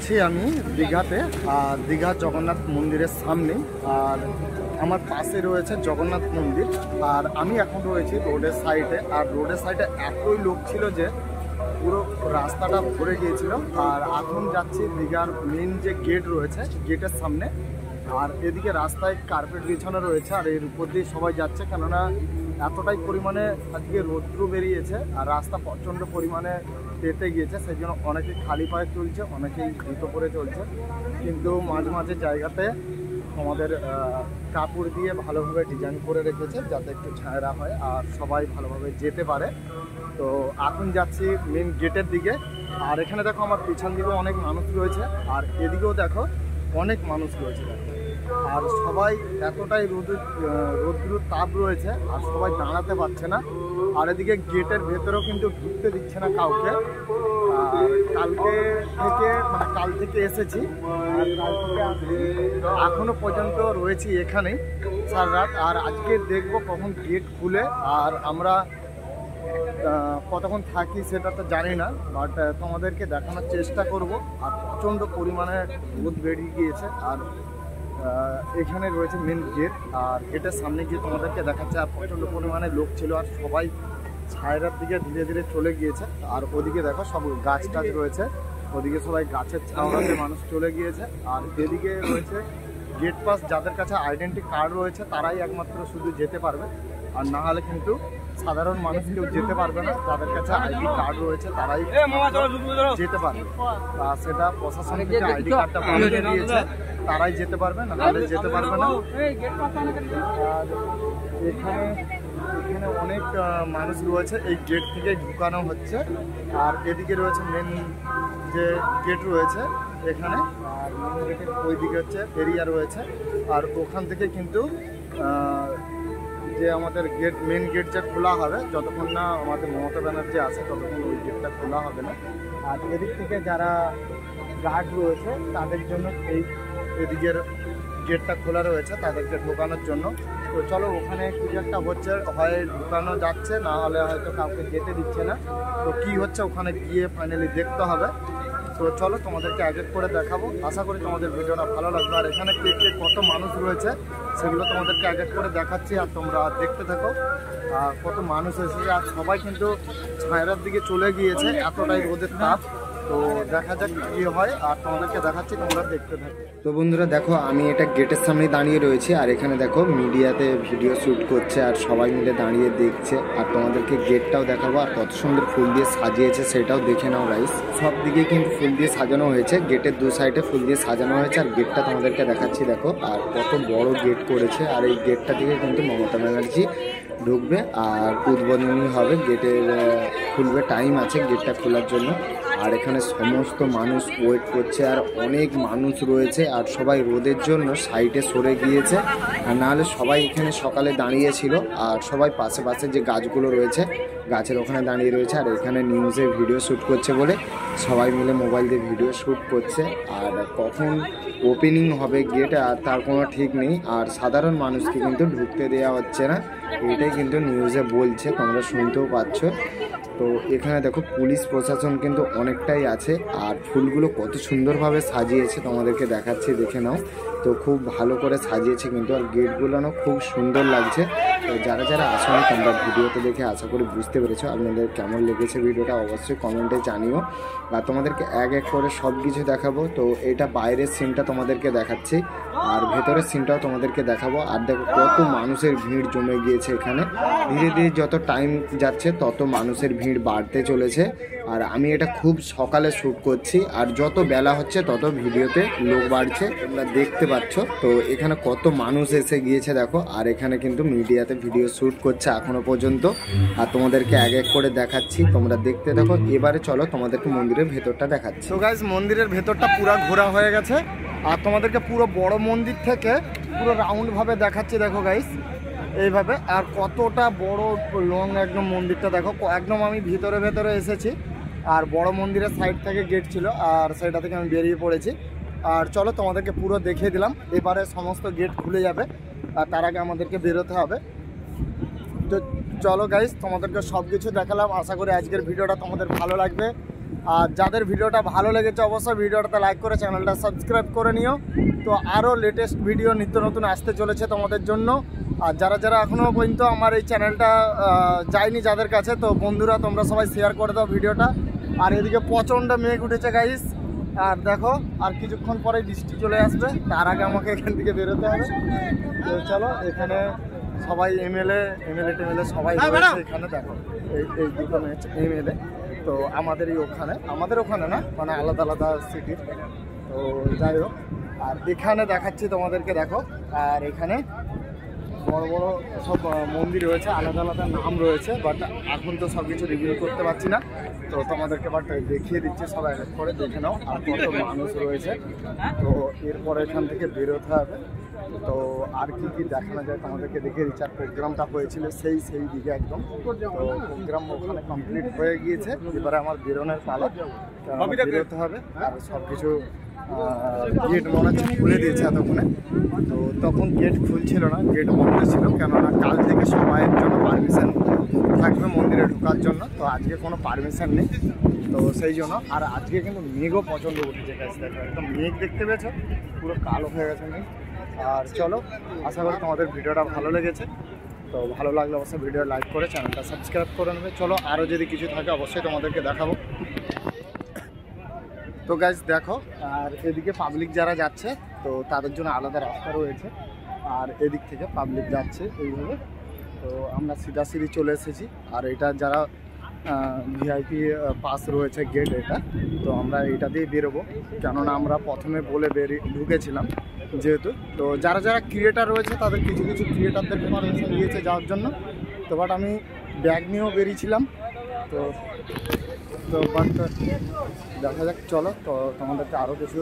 আছি আমি দীঘাতে, আর দীঘা জগন্নাথ মন্দিরের সামনে, আর আমার পাশে রয়েছে জগন্নাথ মন্দির। আর আমি এখন রয়েছি রোডের সাইডে, আর রোডের সাইডে এতই লোক ছিল যে পুরো রাস্তাটা ভরে গিয়েছিল। আর এখন যাচ্ছি দীঘার মেন যে গেট রয়েছে গেটের সামনে, আর এদিকে রাস্তায় কার্পেট বিছানো রয়েছে, আর এর উপর দিয়ে সবাই যাচ্ছে, কেননা এতটাই পরিমাণে আজকে রৌদ্র বেরিয়েছে আর রাস্তা প্রচণ্ড পরিমাণে পেতে গিয়েছে, সেই জন্য অনেকেই খালি পায়ে চলছে, অনেকেই জুতো পরে চলছে। কিন্তু মাঝে মাঝে জায়গাতে আমাদের কাপড় দিয়ে ভালোভাবে ডিজাইন করে রেখেছে যাতে একটু ছায়রা হয় আর সবাই ভালোভাবে যেতে পারে। তো এখন যাচ্ছি মেন গেটের দিকে, আর এখানে দেখো আমার পিছন দিকেও অনেক মানুষ রয়েছে, আর এদিকেও দেখো অনেক মানুষ রয়েছে দেখো। আর সবাই এতটাই রৌদ্র তাপ রয়েছে আর সবাই দাঁড়াতে পারছে না। আর এদিকে গেটের ভেতরেও কিন্তু ঢুকতে দিচ্ছে না কাউকে। আর কালকে থেকে মানে কাল থেকে এসেছি, আর কাল থেকে এখনো পর্যন্ত রয়েছি এখানেই সারা রাত। আর আজকে দেখবো কখন গেট খুলে আর আমরা কতক্ষণ থাকি সেটা তো জানি না, বাট তোমাদেরকে দেখানোর চেষ্টা করব। আর প্রচণ্ড পরিমাণে রোদ বেরিয়ে গিয়েছে, আর এখানে রয়েছে মেন গেট, আর গেটের সামনে গিয়ে তোমাদেরকে দেখাচ্ছে। আর প্রচণ্ড পরিমাণে লোক ছিল আর সবাই ছায়রার দিকে ধীরে ধীরে চলে গিয়েছে। আর ওদিকে দেখো সব গাছ টাছ রয়েছে, ওদিকে সবাই গাছের ছাওয়াতে মানুষ চলে গিয়েছে। আর এদিকে রয়েছে গেট পাস, যাদের কাছে আইডেন্টি কার্ড রয়েছে তারাই একমাত্র শুধু যেতে পারবে, আর না হলে কিন্তু সাধারণ মানুষ কেউ যেতে পারবে না। যাদের কাছে আইডি কার্ড রয়েছে তারাই যেতে পারবে, আর সেটা প্রশাসন থেকে আইডি কার্ডটা বানিয়ে দিয়েছে, তারাই যেতে পারবে, না হলে যেতে পারবে না। আর এখানে অনেক মানুষ রয়েছে, এই গেট থেকে ঢুকানো হচ্ছে। আর এদিকে রয়েছে মেন যে গেট রয়েছে এখানে, আর মেন গেটের ওই দিকে হচ্ছে এরিয়া রয়েছে। আর ওখান থেকে কিন্তু যে আমাদের গেট মেন গেট যে খোলা হবে, যতক্ষণ না আমাদের মমতা ব্যানার্জি আসে ততক্ষণ ওই গেটটা খোলা হবে না। আর এদিক থেকে যারা গার্ড রয়েছে তাদের জন্য এদিকের গেটটা খোলা রয়েছে তাদেরকে ঢোকানোর জন্য। তো চলো ওখানে কিছু একটা হচ্ছে, হয় ঢোকানো যাচ্ছে, না হলে হয়তো কাউকে যেতে দিচ্ছে না। তো কি হচ্ছে ওখানে গিয়ে ফাইনালি দেখতে হবে। তো চলো তোমাদেরকে এক এক করে দেখাবো, আশা করি তোমাদের ভিডিওটা ভালো লাগবে। আর এখানে কে কে কত মানুষ রয়েছে সেগুলো তোমাদেরকে এক এক করে দেখাচ্ছি, আর তোমরা দেখতে থাকো কত মানুষ এসেছে। আর সবাই কিন্তু ছায়রার দিকে চলে গিয়েছে, এতটাই রোদের তাপ। তো দেখা যাক কি হয়, আর তোমাদেরকে দেখাচ্ছি, তোমরা দেখতে থাকো। তো বন্ধুরা দেখো আমি এটা গেটের সামনে দাঁড়িয়ে রয়েছি, আর এখানে দেখো মিডিয়াতে ভিডিও শ্যুট করছে আর সবাই মিলে দাঁড়িয়ে দেখছে। আর তোমাদেরকে গেটটাও দেখাবো, আর কত সুন্দর ফুল দিয়ে সাজিয়েছে সেটাও দেখে নাও গাইস। সব দিকে কিন্তু ফুল দিয়ে সাজানো হয়েছে, গেটের দু সাইডে ফুল দিয়ে সাজানো হয়েছে। আর গেটটা তোমাদেরকে দেখাচ্ছি দেখো, আর কত বড় গেট করেছে। আর এই গেটটা থেকে কিন্তু মমতা ব্যানার্জি ঢুকবে আর উদ্বোধনী হবে, গেটের খুলবে, টাইম আছে গেটটা খোলার জন্য। আর এখানে সমস্ত মানুষ ওয়েট করছে, আর অনেক মানুষ রয়েছে, আর সবাই রোদের জন্য সাইডে সরে গিয়েছে, আর নাহলে সবাই এখানে সকালে দাঁড়িয়েছিল। আর সবাই পাশে পাশে যে গাছগুলো রয়েছে গাছের ওখানে দাঁড়িয়ে রয়েছে। আর এখানে নিউজে ভিডিও শ্যুট করছে বলে সবাই মিলে মোবাইল দিয়ে ভিডিও শ্যুট করছে। আর কখন ওপেনিং হবে গেট আর তার কোনো ঠিক নেই, আর সাধারণ মানুষকে কিন্তু ঢুকতে দেওয়া হচ্ছে না, এটাই কিন্তু নিউজে বলছে, তোমরা শুনতেও পাচ্ছ। তো এখানে দেখো পুলিশ প্রশাসন কিন্তু অনেকটাই আছে, আর ফুলগুলো কত সুন্দরভাবে সাজিয়েছে তোমাদেরকে দেখাচ্ছি, দেখে নাও। তো খুব ভালো করে সাজিয়েছে কিন্তু, আর গেটগুলো খুব সুন্দর লাগছে। তো যারা যারা আসলে তোমরা ভিডিওতে দেখে আশা করি বুঝতে পেরেছো, আপনাদের কেমন লেগেছে ভিডিওটা অবশ্যই কমেন্টে জানিও। আর তোমাদেরকে এক এক করে সব কিছু দেখাবো। তো এটা বাইরের সিনটা তোমাদেরকে দেখাচ্ছি, আর ভেতরের সিনটাও তোমাদেরকে দেখাবো। আর দেখো কত মানুষের ভিড় জমে গিয়েছে এখানে, ধীরে ধীরে যত টাইম যাচ্ছে তত মানুষের ভিড় বাড়তে চলেছে। আর আমি এটা খুব সকালে শ্যুট করছি, আর যত বেলা হচ্ছে তত ভিডিওতে লোক বাড়ছে, তোমরা দেখতে পাচ্ছ। তো এখানে কত মানুষ এসে গিয়েছে দেখো, আর এখানে কিন্তু মিডিয়াতে ভিডিও শ্যুট করছে এখনো পর্যন্ত, আর তোমাদেরকে এক এক করে দেখাচ্ছি, তোমরা দেখতে থাকো। এবারে চলো তোমাদেরকে মন্দিরের ভেতরটা দেখাচ্ছি। তো গাইস মন্দিরের ভেতরটা পুরো ঘোরা হয়ে গেছে, আর তোমাদেরকে পুরো বড় মন্দির থেকে পুরো রাউন্ড ভাবে দেখাচ্ছি দেখো গাইস, এইভাবে। আর কতটা বড় লং একদম মন্দিরটা দেখো, একদম আমি ভেতরে এসেছি। আর বড় মন্দিরের সাইড থেকে গেট ছিল, আর সেটা থেকে আমি বেরিয়ে পড়েছি। আর চলো তোমাদেরকে পুরো দেখিয়ে দিলাম। এবারে সমস্ত গেট খুলে যাবে, আর তার আগে আমাদেরকে বেরোতে হবে। তো চলো গাইস তোমাদেরকে সব কিছু দেখালাম, আশা করি আজকের ভিডিওটা তোমাদের ভালো লাগবে। আর যাদের ভিডিওটা ভালো লেগেছে অবশ্যই ভিডিওটাতে লাইক করে চ্যানেলটা সাবস্ক্রাইব করে নিও। তো আরও লেটেস্ট ভিডিও নিত্য নতুন আসতে চলেছে তোমাদের জন্য। আর যারা যারা এখনও পর্যন্ত আমার এই চ্যানেলটা যায়নি যাদের কাছে, তো বন্ধুরা তোমরা সবাই শেয়ার করে দাও ভিডিওটা। আর এদিকে প্রচণ্ড মেঘ উঠেছে গাইস, আর দেখো আর কিছুক্ষণ পরে বৃষ্টি চলে আসবে, তার আগে আমাকে এখান থেকে বেরোতে হবে। তো চলো, এখানে সবাই এমএলএ টেমএলএ সবাই রয়েছে এখানে। দেখো এই দুটো এমএলএ, তো আমাদের ওখানে না, মানে আলাদা আলাদা সিটির। তো যাই হোক, আর এখানে দেখাচ্ছি তোমাদেরকে, দেখো। আর এখানে বড় বড় সব মন্দির রয়েছে, আলাদা আলাদা নাম রয়েছে, বাট এখন তো সব কিছু রিভিউ করতে পারছি না। তো তোমাদেরকে বাট দেখিয়ে দিচ্ছি, সবাই এক করে দেখে নাও আর কত মানুষ রয়েছে। তো এরপরে এখান থেকে বেরোতে হবে। তো আর কি দেখানো যায় তোমাদেরকে দেখিয়ে দিচ্ছি। আর প্রোগ্রামটা হয়েছিল সেই দিকে একদম। তো প্রোগ্রাম ওখানে কমপ্লিট হয়ে গিয়েছে, এবারে আমার বেরোনোর পালা, বেরোতে হবে। আর সব কিছু গেট মনে হচ্ছে খুলে দিয়েছে এতক্ষণে। তো তখন গেট খুলছিল না, গেট বন্ধ ছিল, কেননা কাল থেকে সবাইয়ের জন্য পারমিশন থাকবে মন্দিরে ঢোকার জন্য। তো আজকে কোনো পারমিশন নেই, তো সেই জন্য। আর আজকে কিন্তু মেঘও প্রচণ্ড উঠেছে গাছ, দেখো একদম মেঘ দেখতে পেয়েছো, পুরো কালো হয়ে গেছে মেঘ। আর চলো, আশা করি তোমাদের ভিডিওটা ভালো লেগেছে। তো ভালো লাগলে অবশ্যই ভিডিও লাইক করে চ্যানেলটা সাবস্ক্রাইব করে নেবে। চলো, আরও যদি কিছু থাকে অবশ্যই তোমাদেরকে দেখাবো। তো গাইজ দেখো, আর এদিকে পাবলিক যারা যাচ্ছে তো তাদের জন্য আলাদা রাস্তা রয়েছে, আর এদিক থেকে পাবলিক যাচ্ছে এইভাবে। তো আমরা সিধাসিধি চলে এসেছি। আর এটা যারা ভিআইপি পাস রয়েছে গেট, এটা তো আমরা এটা দিয়ে বেরোবো, কেননা আমরা প্রথমে বলে ঢুকেছিলাম যেহেতু। তো যারা যারা ক্রিয়েটার রয়েছে তাদের কিছু ক্রিয়েটারদেরকে পারমিশন দিয়েছে যাওয়ার জন্য। তো বাট আমি ব্যাগ নিয়েও বেরিয়েছিলাম। তো বাট দেখা যাক, চলো। তো তোমাদেরকে আরও কিছু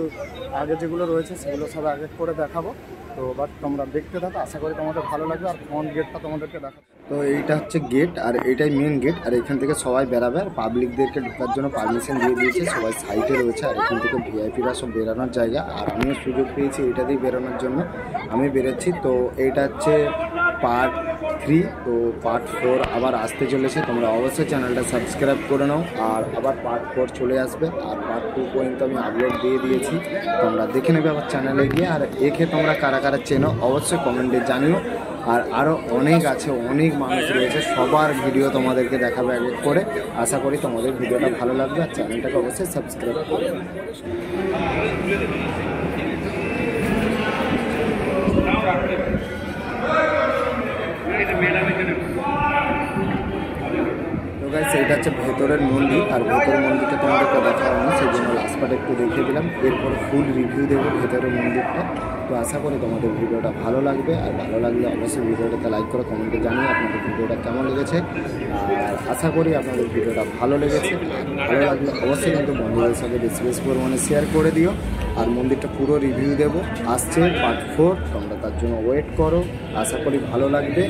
আগে যেগুলো রয়েছে সেগুলো সব আগে করে দেখাবো। তো বাট তোমরা দেখতে থাকো, আশা করি তোমাদের ভালো লাগবে। আর ফ্রন্ট গেটটা তোমাদেরকে দেখাবো। তো এইটা হচ্ছে গেট, আর এটাই মেন গেট। আর এখান থেকে সবাই বেরাবে, আর পাবলিকদেরকে ঢোকার জন্য পারমিশন দিয়ে দিয়েছে, সবাই সাইডে রয়েছে। আর এখান থেকে ভিআইপিরা সব বেরানোর জায়গা, আর আমিও সুযোগ পেয়েছি এটা দিয়ে বেরোনোর জন্য, আমি বেরোচ্ছি। তো এইটা হচ্ছে পার্ট 3, তো পার্ট 4 আবার আসতে চলেছে। তোমরা অবশ্যই চ্যানেলটা সাবস্ক্রাইব করে নাও। আর আবার পার্ট 4 চলে আসবে, আর পার্ট 2 পর্যন্ত আমি আপলোড দিয়ে দিয়েছি, তোমরা দেখে নেবে আমার চ্যানেলে গিয়ে। আর একে তোমরা কারা কারা চেনো অবশ্যই কমেন্টে জানিও। আর আরও অনেক আছে, অনেক মানুষ রয়েছে, সবার ভিডিও তোমাদেরকে দেখাবে এক এক করে। আশা করি তোমাদের ভিডিওটা ভালো লাগবে, আর চ্যানেলটাকে অবশ্যই সাবস্ক্রাইব করবে। তো গাইস, এইটা হচ্ছে ভেতরের মন্দির, আর ভেতরের মন্দিরটা তোমাদেরকে দেখাবো না, সেই জন্য লাস্ট পার্টে একটু দেখিয়ে দিলাম। এরপর ফুল রিভিউ দেবো ভেতরের মন্দিরটা। তো আশা করি তোমাদের ভিডিওটা ভালো লাগবে, আর ভালো লাগলে অবশ্যই ভিডিওটাতে লাইক করে কমেন্টে জানিয়ে আপনাদের ভিডিওটা কেমন লেগেছে। আর আশা করি আপনাদের ভিডিওটা ভালো লেগেছে। ভালো লাগলে অবশ্যই কিন্তু বন্ধুদের সাথে বেশি পরিমাণে শেয়ার করে দিও। আর মন্দিরটা পুরো রিভিউ দেবো, আসছে পার্ট 4, তোমরা তার জন্য ওয়েট করো, আশা করি ভালো লাগবে।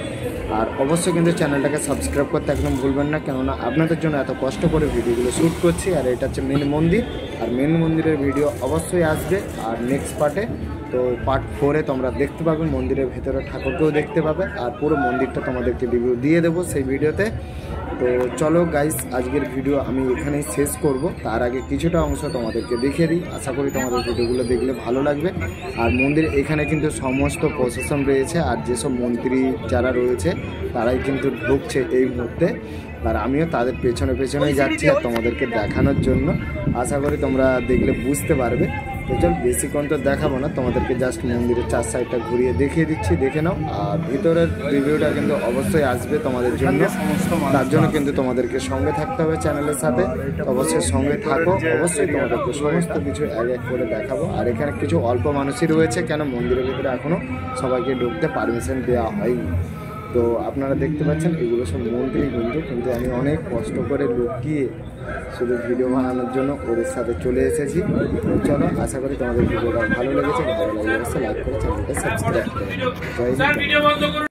আর অবশ্যই কিন্তু চ্যানেলটাকে সাবস্ক্রাইব করতে একদম ভুলবেন না, কেননা আপনাদের জন্য এত কষ্ট করে ভিডিওগুলো শ্যুট করছি। আর এটা হচ্ছে মেন মন্দির, আর মেন মন্দিরের ভিডিও অবশ্যই আসবে আর নেক্সট পার্টে। তো পার্ট 4-এ তোমরা দেখতে পাবে, মন্দিরের ভেতরে ঠাকুরকেও দেখতে পাবে, আর পুরো মন্দিরটা তোমাদেরকে রিভিউ দিয়ে দেবো সেই ভিডিওতে। তো চলো গাইস, আজকের ভিডিও আমি এখানেই শেষ করব। তার আগে কিছুটা অংশ তোমাদেরকে দেখিয়ে দিই, আশা করি তোমাদের ভিডিওগুলো দেখলে ভালো লাগবে। আর মন্দির এখানে কিন্তু সমস্ত প্রশাসন রয়েছে, আর যেসব মন্ত্রী যারা রয়েছে তারাই কিন্তু ঢুকছে এই মুহূর্তে। আর আমিও তাদের পেছনেই যাচ্ছি আর তোমাদেরকে দেখানোর জন্য। আশা করি তোমরা দেখলে বুঝতে পারবে। তো চল, বেশিক্ষণ তো দেখাবো না, তোমাদেরকে জাস্ট মন্দিরের 4 সাইডটা ঘুরিয়ে দেখিয়ে দিচ্ছি, দেখে নাও। আর ভিতরের রিভিউটা কিন্তু অবশ্যই আসবে তোমাদের জন্য, তার জন্য কিন্তু তোমাদেরকে সঙ্গে থাকতে হবে চ্যানেলের সাথে। অবশ্যই সঙ্গে থাকো, অবশ্যই তোমাদেরকে সমস্ত কিছু এক এক করে দেখাবো। আর এখানে কিছু অল্প মানুষই রয়েছে, কেন মন্দিরের ভিতরে এখনও সবাইকে ঢুকতে পারমিশন দেওয়া হয়নি। তো আপনারা দেখতে পাচ্ছেন এগুলো সব মন্দির, কিন্তু আমি অনেক কষ্ট করে লুকিয়ে শুধু ভিডিও বানানোর জন্য ওদের সাথে চলে এসেছি। তো চলো, আশা করি তোমাদের ভিডিওটা ভালো লেগেছে। ভালো লাগলে অবশ্যই লাইক করে চ্যানেলটা সাবস্ক্রাইব করো। জয় হিন্দ।